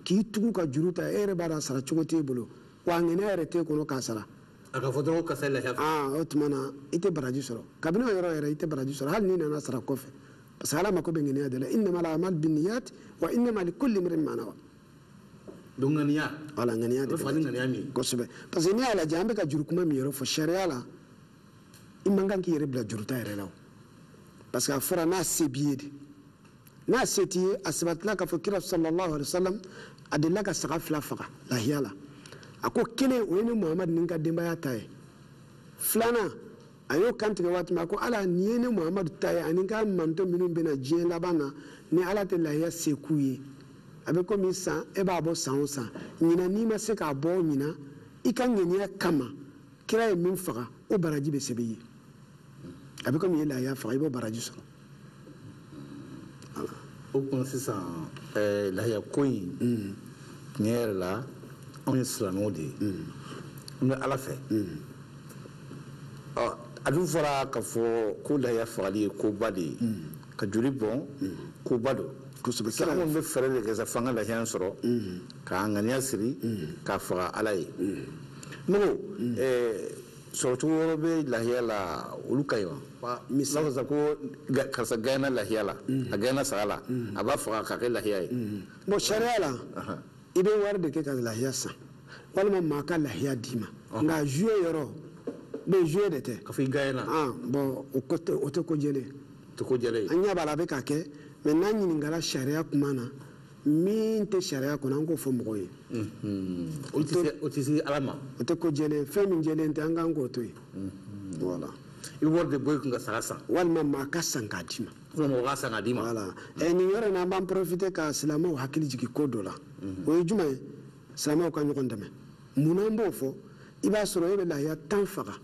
k'i tugu ka juru ta e yɛrɛ b'a dɔn a sara cogo t'e bolo wa ŋɛnɛ yɛrɛ t'e kɔnɔ k'a sara a ka fɔ dɔrɔn ka sa lahiya o tuma na i tɛ baraji sɔrɔ kabini o yɔrɔ yɛrɛ i tɛ baraji sɔrɔ hali n'i nana sara kɔfɛ parce que ala mako bɛ ŋɛnɛya de la innamal a'malu binniyat wa innama likulli imri'in ma nawa donc ŋaniya wala ŋaniya de fani ŋaniya min kosɛbɛ parce que n'i y'a lajɛ an bɛ ka juru kuma min yɛrɛ fɔ sariya la i man kan k'i yɛrɛ bila juruta yɛrɛ la o parce que a fɔra n'a se b'i ye de n'a se t'i ye a sabatila k'a fɔ kira sallallahu alaihi wa sallam a delila ka saga 2 faga lahiya la a ko kelen o ye ne muhamadu ni n ka denbaya ta ye 2nan a y'o kantigɛ waati min a ko ala nin ye ne muhamadu ta ye ani n ka manto minnu bɛna diɲɛ laban na ni ala tɛ lahiya se k'u ye a bɛ komi san e b'a bɔ san o san ɲinan n'i ma se k'a bɔ ɲinan i ka ŋaniya kama kira ye min faga o baraji bɛ sɛbɛn i ye a bɛ komi i ye lahiya faga i b'o baraji sɔrɔ o kɔnɔ sisan lahiya ko in tiɲɛ yɛrɛ la anw ye silamɛw de ye an bɛ ala fɛ a dun fɔra ka fɔ ko lahiya fagali ye koba de ye ka joli bɔn koba don kosɛbɛ kira anw bɛ fɛɛrɛ de kɛ sa f'an ka lahiya sɔrɔ k'an ŋaniya siri k'a faga ala ye ne ko sɔrɔcogo wɛrɛ bɛ lahiya la olu ka ɲi wa misali la ko karisa gɛnna lahiya la a gɛnna saga la a b'a faga k'a kɛ lahiya ye bon sariya la i bɛ wari de kɛ ka lahiya san walima maa ka lahiya d'i ma nka jouer yɔrɔ bɛ jouer de tɛ ka fɔ i gɛnna bon o tɛ ko jɛlen tɛ ko jɛlen an ɲɛ b'a la a bɛ ka kɛ mais n'an ɲininkala sariya kuma na min tɛ sariya kɔnɔ an k'o fɔ mɔgɔw ye o tɛ se ala ma o tɛ ko jɛlen fɛn min jɛlen tɛ an k'an k'o to yen voilà i bɛ wari de bɔ i kun ka saga san walima maa ka san k'a d'i ma mɔgɔ ka san k'a d'i ma voilà nin yɔrɔ in na an b'an profiter ka silamɛw hakili jigin ko dɔ la o ye jumɛn ye silamɛw ka ɲɔgɔn dɛmɛ munna an b'o fɔ i b'a sɔrɔ e bɛ lahiya 10 faga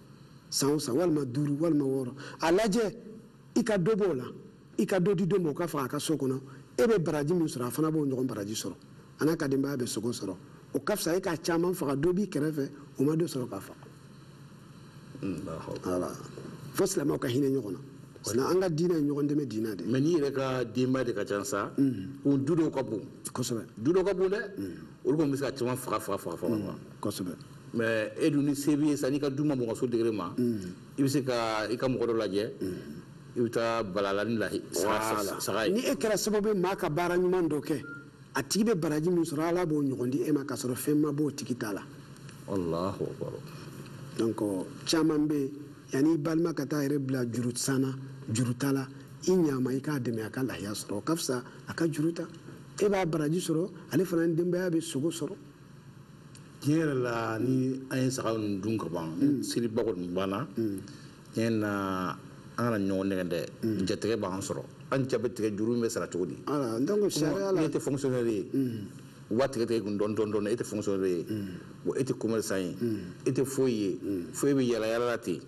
san o san walima 5 walima 6 a lajɛ i ka dɔ b'o la i ka dɔ di dɔ ma o ka faga a ka so kɔnɔ e bɛ baraji min sɔrɔ a fana b'o ɲɔgɔn baraji sɔrɔ a n'a ka denbaya bɛ sogo sɔrɔ o ka fisa e ka caman faga dɔ b'i kɛrɛfɛ o ma dɔ sɔrɔ k'a faga voilà fo silamɛw ka hinɛ ɲɔgɔn na sinon an ka diinɛ ye ɲɔgɔn dɛmɛ diinɛ de mais n'i yɛrɛ ka denbaya de ka ca sa o du dɔw ka bon kosɛbɛ du dɔw ka bon dɛ olu kɔni bɛ se ka caman faga kosɛbɛ mais e dun ni se b'i ye sa n'i ka du ma mɔgɔ so degere ma i bɛ se ka i ka mɔgɔ dɔ lajɛ i bɛ taa balala ni saga ye ni e kɛra sababu ye maa ka baara ɲuman dɔ kɛ a tigi bɛ baraji min sɔrɔ ala b'o ɲɔgɔn di e ma k'a sɔrɔ fɛn ma b'o tigi ta la Allahu akbar donc caman bɛ yen yanni i balima ka taa yɛrɛ bila juru sanna juru ta la i ɲaama i k'a dɛmɛ a ka lahiya sɔrɔ o ka fisa a ka juru ta e b'a baraji sɔrɔ ale fana ni denbaya bɛ sogo sɔrɔ tiɲɛ yɛrɛ la ni an ye saga ninnu dun ka ban seliba kɔni banna tiɲɛ na an kana ɲɔgɔn nɛgɛn dɛ jatigɛ b'an sɔrɔ an ja bɛ tigɛ juru in bɛ sara cogo di donc sariya la e tɛ fonctionnaire ye u b'a tigɛ tigɛ kun dɔɔni e tɛ fonctionnaire ye bon e tɛ commerçant ye e tɛ foyi ye fo e bɛ yala yala la ten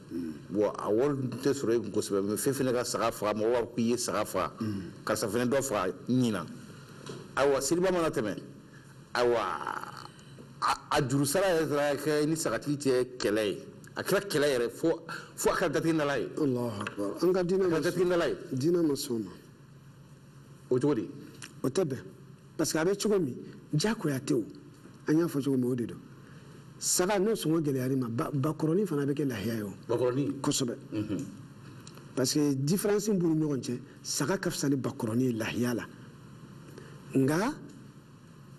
bon a wari tɛ sɔrɔ e kun kosɛbɛ mais fɛn fɛn ka saga faga mɔgɔ b'a fɔ k'i ye saga faga karisa fɛnɛ dɔ faga ɲinan ayiwa seliba mana tɛmɛ ayiwa a juru sara yɛrɛ taara kɛ ni sagatigi cɛ kɛlɛ ye a kɛra kɛlɛ yɛrɛ fo a kɛra datigindala ye Allahu akbar an ka diinɛ ma sɔn ma o cogo di o tɛ bɛn parce que a bɛ cogo min diyagoya tɛ o an y'a fɔ cogo min o de don saga n'o sɔngɔ gɛlɛyar'i ma bakɔrɔnin fana bɛ kɛ lahiya ye o bakɔrɔnin kosɛbɛ parce que différence b'u ni ɲɔgɔn cɛ saga ka fisa ni bakɔrɔnin ye lahiya la nka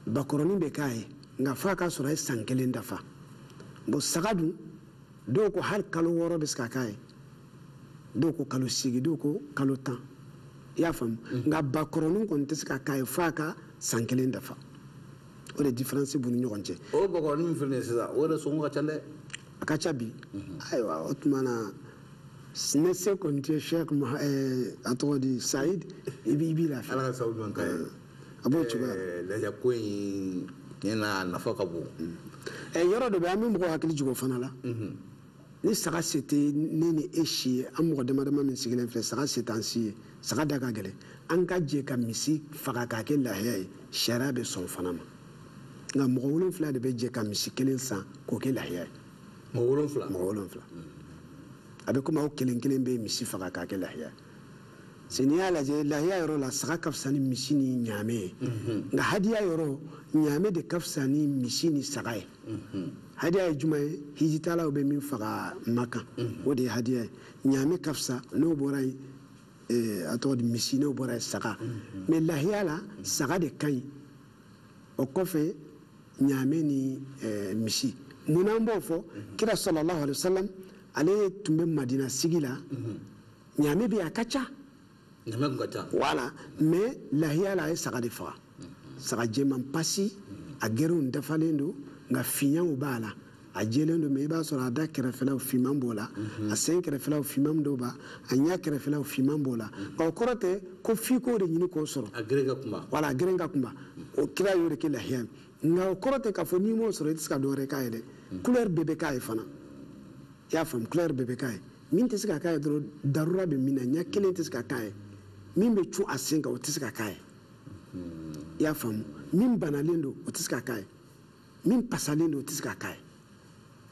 bakɔrɔnin bɛ k'a ye nka f'a ka sɔrɔ a ye san 1 dafa bon saga dun dɔw ko hali kalo 6 bɛ se ka k'a ye dɔw ko kalo 8 dɔw ko kalo 10 i y'a faamu nka bakɔrɔnin kɔni tɛ se ka k'a ye f'a ka san 1 dafa o de différence b'u ni ɲɔgɔn cɛ o bakɔrɔnin min filɛ sisan o de sɔngɔ ka ca dɛ a ka ca bi ayiwa o tuma na ne se kɔni tɛ Sheikh a tɔgɔ di Sayid i b'i lafiya ala ka sababu ɲuman k'a ye a b'o cogoya lahiya ko in tiɲɛ na a nafa ka bon yɔrɔ dɔ bɛ an bɛ mɔgɔ hakili jigin o fana la ni saga se tɛ ne ni e si ye an mɔgɔ dama dama min sigilen filɛ saga se t'an si ye saga da ka gɛlɛn an ka jɛ ka misi faga k'a kɛ lahiya ye sariya bɛ sɔn fana ma nka mɔgɔ 7 de bɛ jɛ ka misi 1 san k'o kɛ lahiya ye mɔgɔ 7 a bɛ komi aw kelen kelen bɛ misi faga k'a kɛ lahiya n'i y'a lajɛ lahiya yɔrɔ la saga ka fisa ni misi ni ɲaame ye nka hadiya yɔrɔ ɲaame de ka fisa ni misi ni saga ye hadiya ye jumɛn ye hijitalaw bɛ min faga Maka o de ye hadiya ye ɲaame ka fisa n'o bɔra yen a tɔgɔ di misi n'o bɔra yen saga mais lahiya la saga de ka ɲi o kɔfɛ ɲaame ni misi munna an b'o fɔ kira sallallahu alaihi wasallam ale tun bɛ Madina sigi la ɲaame bɛ a ka ca voilà mais lahiya la a ye saga de faga saga jɛman pasi a gɛrɛnw dafalen don nka fiɲɛw b'a la a jɛlen don mais i b'a sɔrɔ a da kɛrɛfɛlaw finman b'o la a sen kɛrɛfɛlaw finman dɔw b'a a ɲɛ kɛrɛfɛlaw finman b'o la nka o kɔrɔ tɛ ko f'i k'o de ɲini k'o sɔrɔ a geren ka kunba voilà a geren ka kunba o kira y'o de kɛ lahiya nka o kɔrɔ tɛ k'a fɔ n'i m'o sɔrɔ i tɛ se ka dɔ wɛrɛ k'a ye dɛ couleur bɛɛ bɛ k'a ye fana i y'a faamu couleur bɛɛ bɛ k'a ye min tɛ se ka k'a ye dɔrɔn darura bɛ min na ɲɛ kelen tɛ se ka k'a ye min bɛ cun a sen kan o tɛ se ka k'a ye i y'a faamu min banalen don o tɛ se ka k'a ye min pasalen don o tɛ se ka k'a ye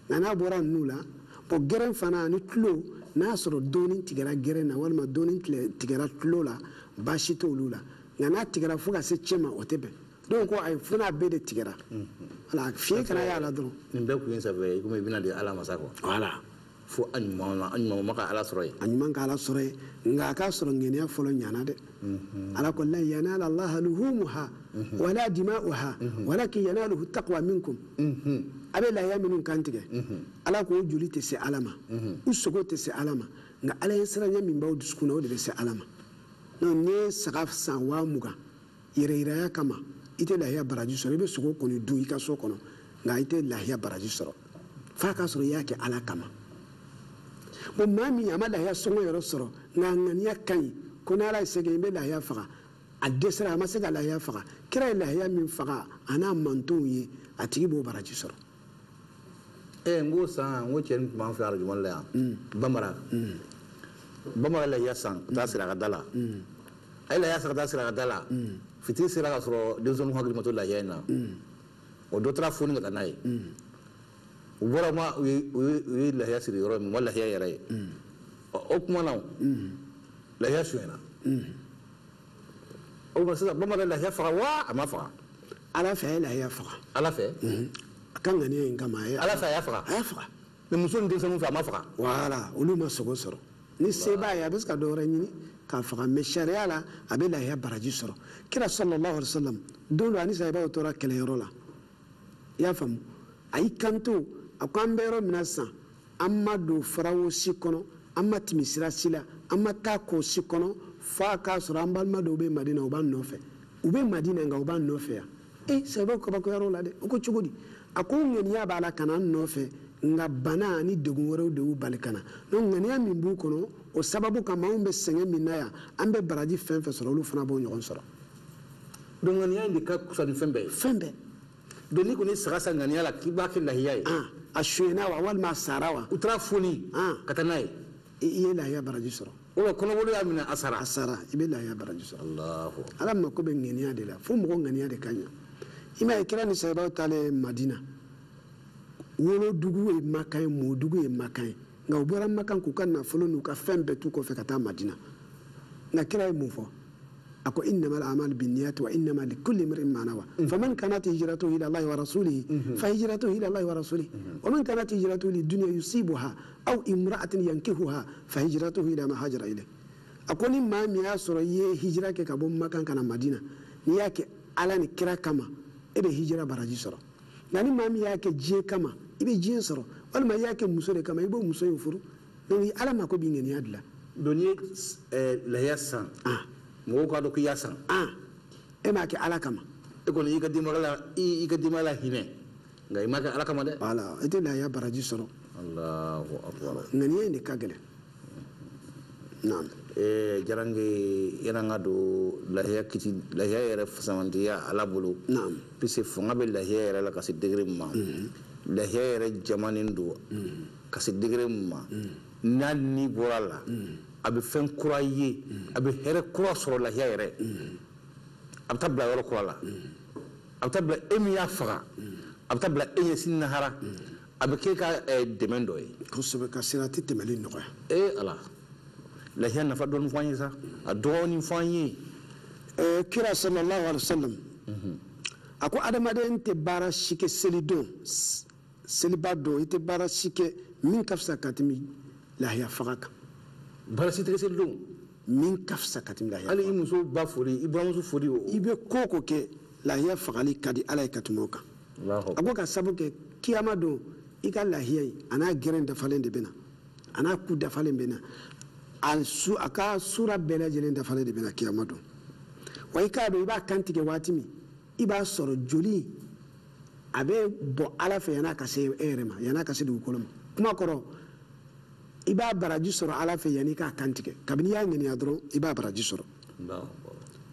nka n'a bɔra ninnu la bon gɛrɛn fana ani tulo n'a y'a sɔrɔ dɔɔnin tigɛra gɛrɛn na walima dɔɔnin tigɛra tulo la baasi t'olu la nka n'a tigɛra fo ka se cɛ ma o tɛ bɛn donc ko ayi fo n'a bɛɛ de tigɛra voilà fiɲɛ kana y'a la dɔrɔn nin bɛɛ kun ye sanfɛ i komi i bɛna di ala ma sa quoi voilà fo a ɲuman ma ka ala sɔrɔ yen a ɲuman ka ala sɔrɔ yen nka a k'a sɔrɔ ŋaniya fɔlɔ ɲana dɛ ala ko la yanala allaha luhumuha wala dima'uha walakin yanaluhu taqwa minkum a bɛ lahiya minnu kan tigɛ ala ko o joli tɛ se ala ma u sogo tɛ se ala ma nka ala ye siranya min b'aw dusukun na o de bɛ se ala ma donc n'i ye saga san 20,000 yɛrɛyiraya kama i tɛ lahiya baraji sɔrɔ i bɛ sogo kɔni dun i ka so kɔnɔ nka i tɛ lahiya baraji sɔrɔ f'a ka sɔrɔ i y'a kɛ ala kama bon maa min a ma lahiya sɔngɔ yɔrɔ sɔrɔ nka a ŋaniya ka ɲi ko n'ala ye se kɛ i bɛ lahiya faga a dɛsɛra a ma se ka lahiya faga kira ye lahiya min faga a n'a mantonw ye a tigi b'o baraji sɔrɔ n ko san n ko cɛ nin tun b'an fɛ arajoman la yan bamara lahiya san ka taa siri a ka da la a ye lahiya san ka taa siri a ka da la fitiri sera ka sɔrɔ denmisɛnninw hakili ma to lahiya in na o dɔ taara foni ka taa n'a ye u bɔra ma u ye lahiya siri yɔrɔ min u ma lahiya yɛrɛ ye o kuma na lahiya sonyɛna o kuma sisan bamanan lahiya faga wa a ma faga ala fɛ a ye lahiya faga ala fɛ a ka ŋaniya in kama ala fɛ a y'a faga a y'a faga mais muso ni denmisɛnninw fɛ a ma faga voilà olu ma sogo sɔrɔ ni se b'a ye a bɛ se ka dɔ wɛrɛ ɲini k'a faga mais sariya la a bɛ lahiya baraji sɔrɔ kira sallallahu alaihi wasallam don dɔ ani sahibaw tora kɛlɛyɔrɔ la i y'a faamu a y'i kanto a ko an bɛ yɔrɔ min na sisan an ma don farawo si kɔnɔ an ma timisira si la an ma taa ko si kɔnɔ fo a k'a sɔrɔ an balima dɔw bɛ madina u b'an nɔfɛ u bɛ madina nka u b'an nɔfɛ yan sahibaw kabakoyara o la dɛ o ko cogo di a ko ŋaniya b'a la ka na an nɔfɛ nka bana ani degun wɛrɛw de y'u bali ka na donc ŋaniya min b'u kɔnɔ o sababu kama anw bɛ sɛgɛn min na yan an bɛ baraji fɛn fɛn sɔrɔ olu fana b'o ɲɔgɔn sɔrɔ donc ŋaniya in de ka fisa ni fɛn bɛɛ ye fɛn bɛɛ donc ni kɔni saga san ŋaniya la k'i b'a kɛ lahiya ye a sonyɛna wa walima a sara wa u taara foni ka taa n'a ye i ye lahiya baraji sɔrɔ o la kɔnɔbolo y'a minɛ a sara i bɛ lahiya baraji sɔrɔ Allahu ala mako bɛ ŋaniya de la fo mɔgɔ ŋaniya de ka ɲa i m'a ye kira ni sahibaw taalen madina wolodugu ye makan ye mɔdugu ye makan ye nka u bɔra makan k'u ka nafolo n'u ka fɛn bɛɛ t'u kɔfɛ ka taa madina nka kira ye mun fɔ a ko innama al-a'malu binniyati wa innama likulli imri'in ma nawa faman kanat hijratuhu ila allahi wa rasulihi fa hijratuhu ila allahi wa rasulihi wa man kanat hijratuhu lidunya yusibuha aw imra'atin yankihuha fa hijratuhu ila ma hajara ilayhi a ko ni maa min y'a sɔrɔ i ye hijira kɛ ka bɔ makan ka na madina n'i y'a kɛ ala ni kira kama e bɛ hijira baraji sɔrɔ nka ni maa min y'a kɛ diɲɛ kama i bɛ diɲɛ sɔrɔ walima i y'a kɛ muso de kama i b'o muso in furu donc ala mako b'i ŋaniya de la donc ni ye lahiya san mɔgɔw k'a dɔn k'i y'a san e m'a kɛ ala kama e kɔni i ka denbaya la hinɛ nka i m'a kɛ ala kama dɛ voilà i tɛ lahiya baraji sɔrɔ Allahu akbar ŋaniya in de ka gɛlɛn naam jarange yana nga do lahiya yɛrɛ fasamantiya ala bolo naam puisque fanga bɛ lahiya yɛrɛ la ka se degré min ma lahiya yɛrɛ jamanen do ka se degré min ma n'a ni bɔra la a bɛ fɛn kura ye a bɛ hɛrɛ kura sɔrɔ lahiya yɛrɛ a bɛ taa bila yɔrɔ kura la a bɛ taa bila e min y'a faga a bɛ taa bila e ɲɛ sini lahara a bɛ k'e ka dɛmɛ dɔ ye kosɛbɛ ka sirati tɛmɛli nɔgɔya ala lahiya nafa dɔɔni fɔ an ye sa a dɔɔni fɔ an ye kira sallallahu alaihi wasallam a ko adamaden tɛ baara si kɛ selidon seliba don i tɛ baara si kɛ min ka fisa ka tɛmɛ lahiya faga kan baara si tɛ kɛ selidon min ka fisa ka tɛmɛ lahiya hali i muso ba fori i buramuso fori i bɛ ko o ko kɛ lahiya fagali ka di ala ye ka tɛmɛ o kan a ko ka sabu kɛ kiyama don i ka lahiya in a n'a gɛrɛn dafalen de bɛ na a n'a ku dafalen bɛ na a ka sura bɛɛ lajɛlen dafalen de bɛ na kiyama don wa i k'a dɔn i b'a kan tigɛ waati min i b'a sɔrɔ joli a bɛ bɔ ala fɛ yan'a ka se e yɛrɛ ma yan'a ka se dugukolo ma kuma kɔrɔ i b'a baraji sɔrɔ ala fɛ yan'i k'a kan tigɛ kabini i y'a ŋaniya dɔrɔn i b'a baraji sɔrɔ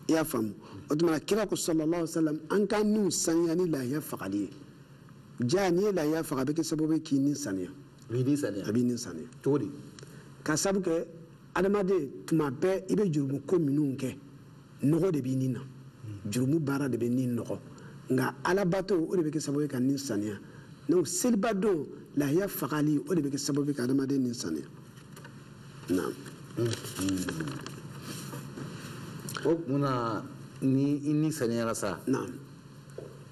i y'a faamu o tuma kira ko sallallahu alaihi wa sallam an ka niw saniya ni lahiya fagali ye jaa n'i ye lahiya faga a bɛ kɛ sababu ye k'i ni saniya a b'i ni saniya cogo di ka sabu kɛ adamaden tuma bɛɛ i bɛ jurumu ko minnu kɛ nɔgɔ de b'i ni na jurumu baara de bɛ ni nɔgɔ nka alabato o de bɛ kɛ sababu ye ka ni saniya donc seliba don lahiya fagali o de bɛ kɛ sababu ye ka adamaden ni saniya naam o kumana ni i ni saniyara sa naam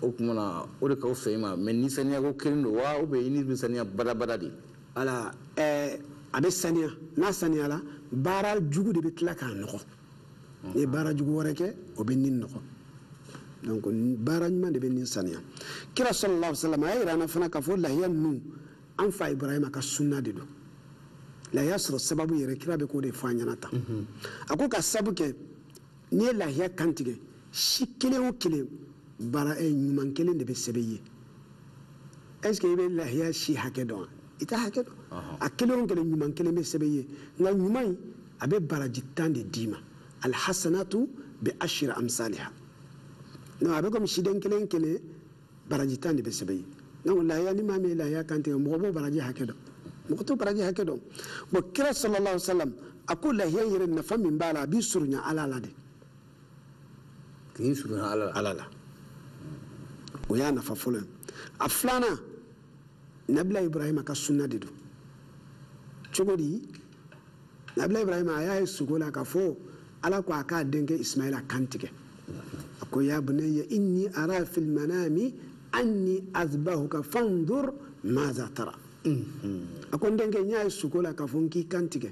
o kumana o de ka fisa i ma mais ni saniya ko kelen don wa ou bien i ni bɛ saniya badabada de ala a bɛ saniya n'a saniyala baara jugu de bɛ tila k'a nɔgɔ ni ye baara jugu wɛrɛ kɛ o bɛ ni nɔgɔ donc baara ɲuman de bɛ ni saniya kira sallallahu alaihi wasallam a ye yira an na fana k'a fɔ lahiya ninnu an fa ibrahima ka sunna de don lahiya sɔrɔ sababu yɛrɛ kira bɛ k'o de fɔ an ɲɛna tan a ko ka sabu kɛ n'i ye lahiya kantigɛ si kelen o kelen baara ɲuman kelen de bɛ sɛbɛn i ye est ce que i bɛ lahiya si hakɛ dɔn wa i tɛ hakɛ dɔn a kelen o kelen ɲuman kelen bɛ sɛbɛn i ye nka ɲuman in a bɛ baraji 10 de d'i ma alhasanatu bi ashri amsaliha non a bɛ komi siden kelen kelen baraji 10 de bɛ sɛbɛn i ye donc lahiya ni maa min ye lahiya kantigɛ mɔgɔ b'o baraji hakɛ dɔn mɔgɔ t'o baraji hakɛ dɔn bon kira sallallahu alaihi wa sallam a ko lahiya yɛrɛ nafa min b'a la a b'i surunya ala la de k'i surunya ala la o y'a nafa fɔlɔ ye a filanan nabila ibrahima ka sunna de don cogo di nabila ibrahima a y'a ye sogo la k'a fɔ ala ko a k'a denkɛ ismaila kantigɛ a ko ya bunayya inni ara fil manami anni azbahuka fandur maza tara a ko n denkɛ n y'a ye sogo la k'a fɔ n k'i kantigɛ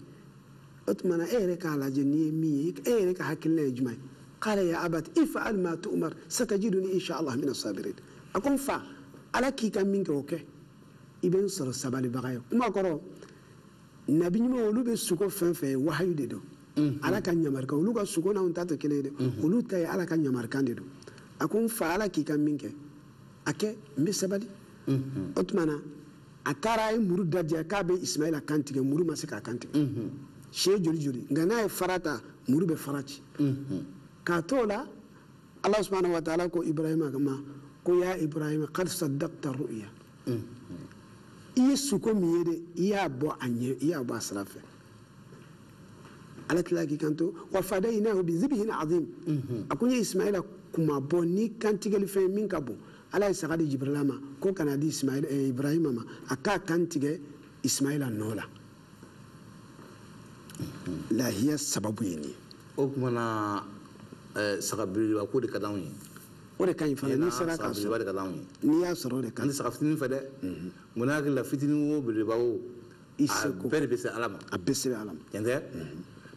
o tuma na e yɛrɛ k'a lajɛ n'i ye min ye e yɛrɛ ka hakilina ye jumɛn ye قال يا أبت افعل ما تؤمر ستجدني إن شاء الله من الصابرين أكون فا على كي كان منك أوكي ابن صر السبالي بغاية ما قرأ نبي ما ولو بسكو فن وحي دو على كان يمرك ولو كسكو نون تاتو كله دو ولو تاي على كان يمرك دو أكون فا على كي كان منك أكي مسبالي أتمنى أتارا مرود دجا كابي إسماعيل كانتي مرود ما سكا كانتي شيء جولي جولي غناء فرata مرود بفراتي كاتولا الله سبحانه وتعالى كو إبراهيم كما كو يا إبراهيم قد صدقت الرؤيا يسوكم يدي يا أبو أني يا أبو أسرافه على تلاقي كانتو وفديناه بذبح عظيم أكون يا إسماعيل كما بوني كان تيجي في من كابو على سعد جبريل ما كو كان دي إسماعيل إبراهيم ما أكا كان تيجي إسماعيل نولا لا هي السبب يني أكمنا saga belebeleba ko de ka d'anw ye o de ka ɲi fana n'i sera k'a sɔrɔ de ka d'anw ye n'i y'a sɔrɔ o de ka an tɛ saga fitinin fɛ dɛ mun n'a hakili la fitinin o belebeleba o i a seko bɛɛ de bɛ se ala ma a bɛɛ se bɛ ala ma tiɲɛ tɛ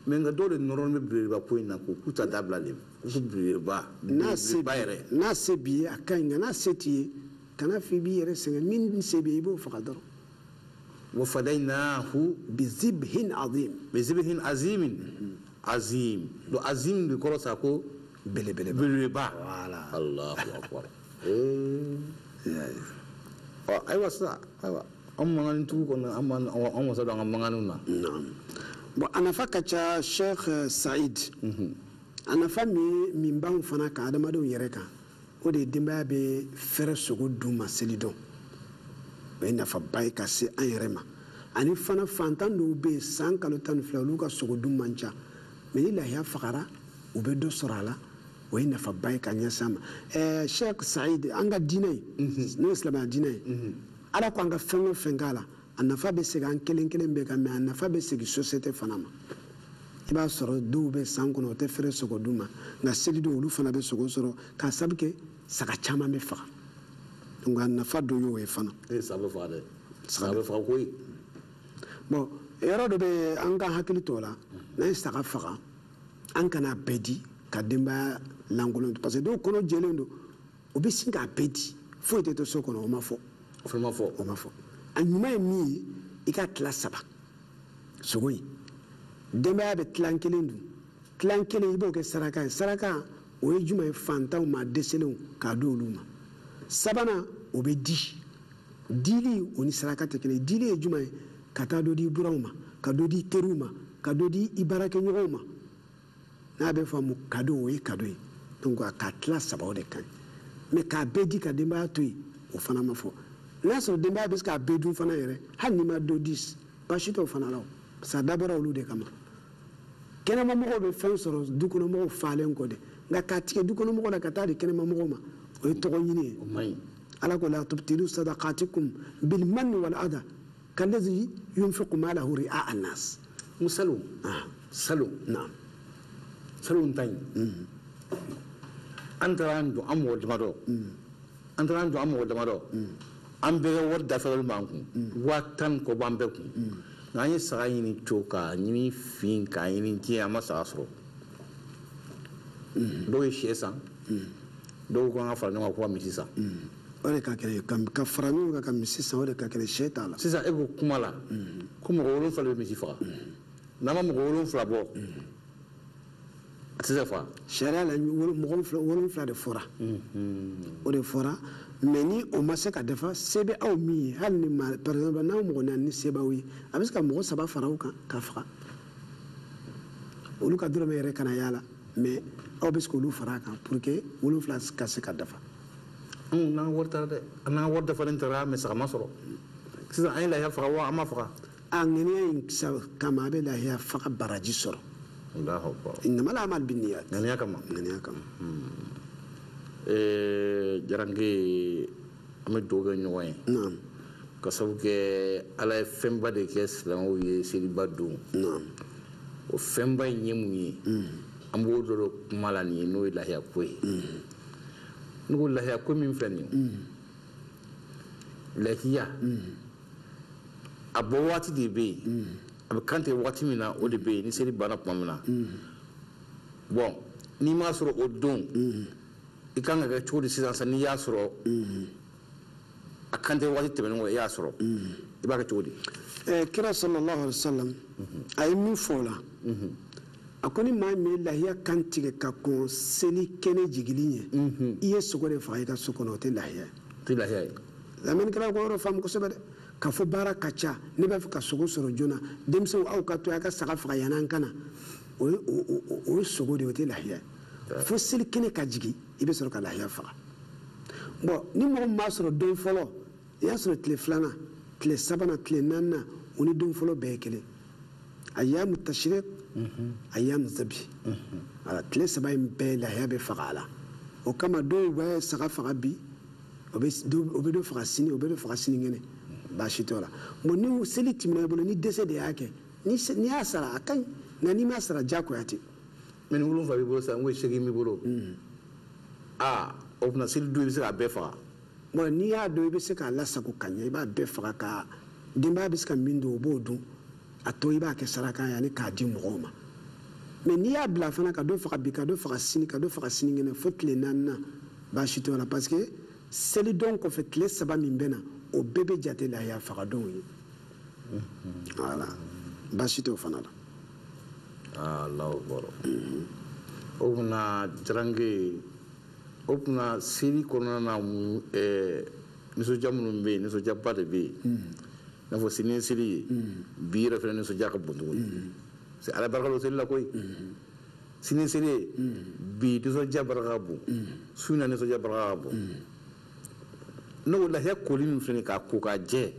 mais nka dɔw de nɔrɔlen bɛ belebeleba ko in na k'u k'u ta dabila de ko belebeleba yɛrɛ n'a se b'i ye a ka ɲi nka n'a se t'i ye kana fɔ i b'i yɛrɛ sɛgɛn min se b'i ye i b'o faga dɔrɔn وفديناه بذبح عظيم بذبح عظيم عظيم لو عظيم بكرة ساكو بلبا الله أكبر أيوة صح أيوة أما أنتوا كنا أما صدق أما أنونا نعم أنا فكرت شيخ سعيد أنا فهمي من بعض فنا كهذا ما دو يركا ودي دمبا بفرس سقود دوما سليدون بين فباي كاسي أيرما أنا فنا فانتان دو بسان كلو تنفلو سقود دوما نجا من الله يا فقرا وبدو سرالا وين فباي كانيا سما شيخ سعيد أنغا ديني نسلم ديني على كونغا فنو فنغالا أنا فبسيغ أن كلين كلين بيكا مي أنا فبسيغ سوسيتي فناما i b'a sɔrɔ dɔw bɛ san kɔnɔ o tɛ fɛrɛ sogo d'u ma nka seli don olu fana bɛ sogo sɔrɔ k'a sabu kɛ saga caman bɛ faga donc a nafa dɔ y'o ye fana. saga bɛ faga dɛ saga bɛ faga koyi. bon yɔrɔ dɔ bɛ an ka hakili to la n'an ye saga faga an kana bɛɛ di ka denbaya lankolon parce que dɔw kɔnɔ jɛlen don o bɛ sin k'a bɛɛ di foyi tɛ to so kɔnɔ o ma fɔ. o ma fɔ. o ma fɔ a ɲuman ye min ye i ka tila saba sogo in denbaya bɛ tilan kelen dun tilan kelen i b'o kɛ saraka ye saraka o ye jumɛn ye fantanw ma dɛsɛlenw k'a di olu ma sabanan o bɛ di dili o ni saraka tɛ kelen dili ye jumɛn ye ka taa dɔ di i buraw ma ka dɔ di i teriw ma ka dɔ di i baarakɛɲɔgɔnw ma n'a bɛ faamu kado o ye kado ye donc k'a tila saba o de ka ɲi mais k'a bɛɛ di ka denbaya to yen o fana ma fɔ n'a sɔrɔ denbaya bɛ se k'a bɛɛ dun fana yɛrɛ hali n'i ma dɔ di baasi t'o fana la o parce que a dabɔra olu de kama kɛnɛmamɔgɔw bɛ fɛn sɔrɔ dukɔnɔmɔgɔw falen kɔ dɛ nka k'a tigɛ dukɔnɔmɔgɔw la ka taa di kɛnɛmamɔgɔw ma o ye tɔgɔ ɲini ye o man ɲi. ala ko la tubtilu sadaqatikum bil manni wal adha kallazi yunfiqu malahu ri'a an-nas. Salo salo naam salo n ta ɲi an taara an jɔ an mɔgɔ damadɔ an taara an jɔ an mɔgɔ damadɔ an bɛɛ ka wari dafalen b'an kun 10,000 kɔ b'an bɛɛ kun nka an ye saga ɲini co k'a ɲini fin k'a ɲini diɲɛ an ma saga sɔrɔ dɔw ye sɛ san dɔw ko an ka fara ɲɔgɔn kan ko ka misi san o de ka kɛnɛ ka fara ɲɔgɔn kan ka misi san o de ka kɛnɛ sɛ t'a la sisan e ko kuma la ko mɔgɔ 7 bɛ misi faga n'a ma mɔgɔ 7 bɔ a tɛ se ka faga sariya la mɔgɔ 7 de fɔra o de fɔra mais ni o ma se ka dafa se bɛ aw min ye hali ni par exemple n'aw mɔgɔ 4 ni se b'aw ye a bɛ se ka mɔgɔ 3 fara aw kan k'a faga olu ka dɔrɔmɛ yɛrɛ kana y'a la mais aw bɛ se k'olu fara a kan pour que 7 ka se ka dafa. n'an ka wari taara dɛ an n'an ka wari dafalen taara mais saga ma sɔrɔ sisan an ye lahiya faga wa an ma faga. a ŋaniya in kama a bɛ lahiya faga baraji sɔrɔ. Allahu akbar. innamal a'malu binniyat. ŋaniya kama. ŋaniya kama. Jaranke an bɛ dugawu kɛ ɲɔgɔn ye. naam. ka sabu kɛ ala ye fɛnba de kɛ silamɛw ye seliba don. naam. o fɛnba in ye mun ye. an b'o dɔ don kuma la nin ye n'o ye lahiya ko ye. ne ko lahiya ko min filɛ nin ye. lahiya. a bɔ waati de bɛ yen. a bɛ kan tigɛ waati min na o de bɛ yen ni seli banna tuma min na. bon n'i m'a sɔrɔ o don. i kan ka kɛ cogo di sisan n'i y'a sɔrɔ. a kan tɛ waati tɛmɛnen kɔ i y'a sɔrɔ. i b'a kɛ cogo di. kira sallallahu alaihi wasallam a ye min fɔ o la. a ko ni maa min ye lahiya kan tigɛ ka kɔn seli kɛnɛ jigili ɲɛ. i ye sogo de faga i ka so kɔnɔ o tɛ lahiya ye. o tɛ lahiya ye. lamɛnnikɛlaw ko yɔrɔ faamu kosɛbɛ dɛ. ka fɔ baara ka ca ne b'a fɛ ka sogo sɔrɔ joona denmisɛnw aw ka to a ka saga faga yan'an ka na o ye sogo de o tɛ lahiya ye. fo seli kɛnɛ ka jigin i bɛ sɔrɔ ka lahiya faga. bon ni mɔgɔ min b'a sɔrɔ don fɔlɔ i y'a sɔrɔ tile 2nan tile 3nan tile 4nan o ni don fɔlɔ bɛɛ ye kelen ayyamu tashriq ayyamu zabi ala tile 3 in bɛɛ lahiya bɛ faga a la o kama dɔw bɛ saga faga bi o bɛ dɔ faga sini o bɛ dɔ faga sinikɛnɛ baasi t'o la bon ni seli tɛmɛna i bolo ni dɛsɛ de y'a kɛ n'i y'a sara a ka ɲi nka n'i m'a sara diyagoya tɛ. mais ni 7 b'i bolo sisan n ko 8 b'i bolo. o tuma seli don i bɛ se k'a bɛɛ faga. bon n'i y'a dɔn i bɛ se k'a lasago ka ɲɛ i b'a bɛɛ faga ka denbaya bɛ se ka min don o b'o dun a tɔ i b'a kɛ saraka ye ani k'a di mɔgɔw ma mais n'i y'a bila fana ka dɔ faga bi ka dɔ faga sini ka dɔ faga sinikɛnɛ fo tile 4nan baasi t'o la parce que seli don kɔfɛ tile 3 min bɛ na o bɛɛ bɛ jate lahiya faga donw ye voilà baasi t'o fana la. Allahu akbar. o tuma Jaranke o tuma seli kɔnɔna na nisɔndiya minnu bɛ yen nisɔndiyaba de bɛ yen i n'a fɔ sini ye seli ye bi yɛrɛ fana nisɔndiya ka bon tuguni parce que ala barika don seli la koyi sini ye seli ye bi nisɔndiya barika ka bon su in na nisɔndiya barika ka bon ne ko lahiya koli min filɛ nin ye k'a ko k'a jɛ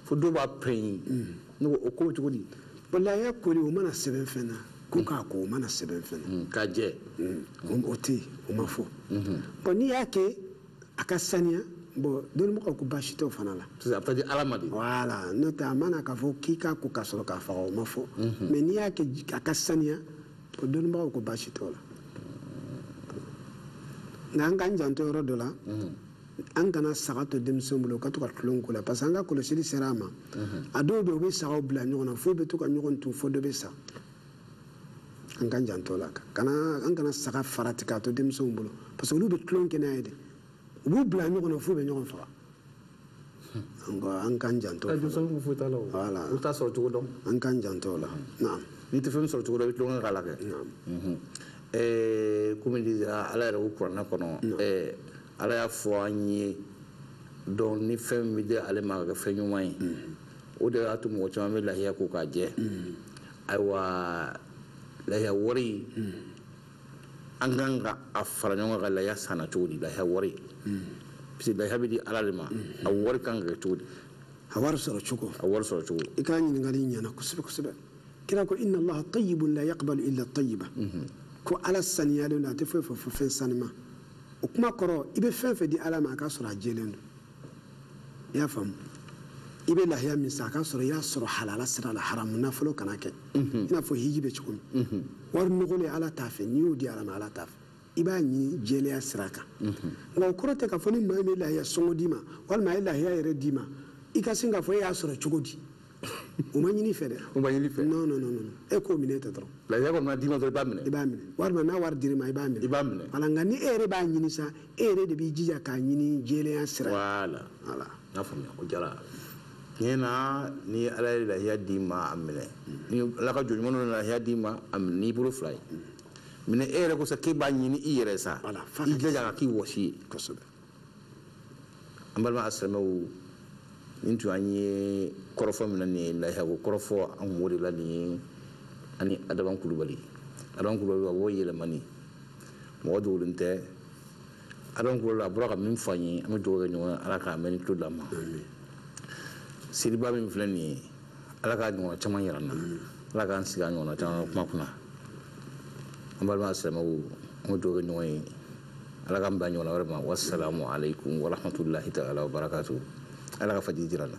fo dɔw b'a pɛrɛn ne ko o ko bɛ cogo di. bon lahiya koli o mana sɛbɛn fɛn na ko k'a ko o mana sɛbɛn fɛn na. k'a jɛ. o tɛ yen o ma fɔ. bon n'i y'a kɛ a ka saniya bon dɔnnibagaw ko baasi tɛ o fana la sisan a bɛ taa di ala ma de voilà n'o tɛ a mana k'a fɔ k'i k'a ko ka sɔrɔ k'a faga o ma fɔ mais n'i y'a kɛ a ka saniya o dɔnnibagaw ko baasi t'o la nka an k'an janto yɔrɔ dɔ la an kana saga to denmisɛnw bolo ka to ka tulon k'o la parce que an ka kɔlɔsili sera a ma a dɔw bɛ yen u bɛ sagaw bila ɲɔgɔn na fo bɛ to ka ɲɔgɔn tun fo dɔ bɛ sa an k'an janto la an kana saga farati k'a to denmisɛnw bolo parce que olu bɛ tulon kɛ n'a ye dɛ u b'u bila ɲɔgɔn na fo bɛ ɲɔgɔn faga an k'an janto la voilà u t'a sɔrɔ cogo dɔn an k'an janto la naam n'i tɛ fɛn sɔrɔ cogo dɔn i bɛ tulon kɛ k'a la kɛ komi ala yɛrɛ ko kuranɛ kɔnɔ ala y'a fɔ an ye donc ni fɛn min bɛ di ale ma ka kɛ fɛn ɲuman ye o de y'a to mɔgɔ caman bɛ lahiya ko k'a jɛ ayiwa lahiya wari an kan ka a fara ɲɔgɔn kan ka lahiya sanna cogo di lahiya wari parce que lahiya bɛ di ala de ma a wari kan ka kɛ cogo di a wari sɔrɔ cogo i k'a ɲininkali ɲɛna kosɛbɛ kosɛbɛ kira ko inna allaha tayyibun la yaqbalu illa tayyiba ko ala saniyalen don a tɛ foyi fɔ fo fɛn sanima o kuma kɔrɔ i bɛ fɛn fɛn di ala ma a k'a sɔrɔ a jɛlen don i y'a faamu i bɛ lahiya min sa a k'a sɔrɔ i y'a sɔrɔ halala sira la haramu nafolo kana kɛ i n'a fɔ hiji bɛ cogo min wari nɔgɔlen ala t'a fɛ n'i y'o di ala ma ala t'a fɛ i b'a ɲini jɛlenya sira kan nka o kɔrɔ tɛ k'a fɔ ni maa min bɛ lahiya sɔngɔ d'i ma walima a ye lahiya yɛrɛ d'i ma i ka sin k'a fɔ e y'a sɔrɔ cogo di o ma ɲini fɛ dɛ o ma ɲini fɛ non e k'o minɛ tɛ dɔrɔn lahiya kɔni ma d'i ma dɔrɔn i b'a minɛ walima n'a wari dir'i ma i b'a minɛ wala nka ni e yɛrɛ b'a ɲini sa e yɛrɛ de b'i jija k'a ɲini jɛlenya sira voilà n y'a faamuya o diyara tiɲɛ na ni ala ye lahiya d'i ma a minɛ ni ala ka jɔn ɲumanw ye lahiya d'i ma a minɛ n'i bolo fila ye minɛ e yɛrɛ ko sa k'e b'a ɲini i yɛrɛ sa i jija ka k'i wɔsi ye kosɛbɛ an balima asilamɛw nin tun an ye kɔrɔfɔ min na nin ye lahiya ko kɔrɔfɔ an kun b'o de la nin ye ani adamu kulubali a b'o yɛlɛmani mɔgɔ dogolen tɛ adamu kulubali a bɔra ka min fɔ an ye an bɛ dugawu kɛ ɲɔgɔn ala k'a mɛn ni tulo d'an ma seliba min filɛ nin ye ala k'a ɲɔgɔnna caman yira n na ala k'an sigi a ɲɔgɔnna caman kuma kunna an balima silamɛw an bɛ dugawu kɛ ɲɔgɔn ye ala k'an bɛn ɲɔgɔnna wɛrɛ ma wasalamu alaikum warahmatulahi ta'ala wa barakatuh ala ka fajiri jira n na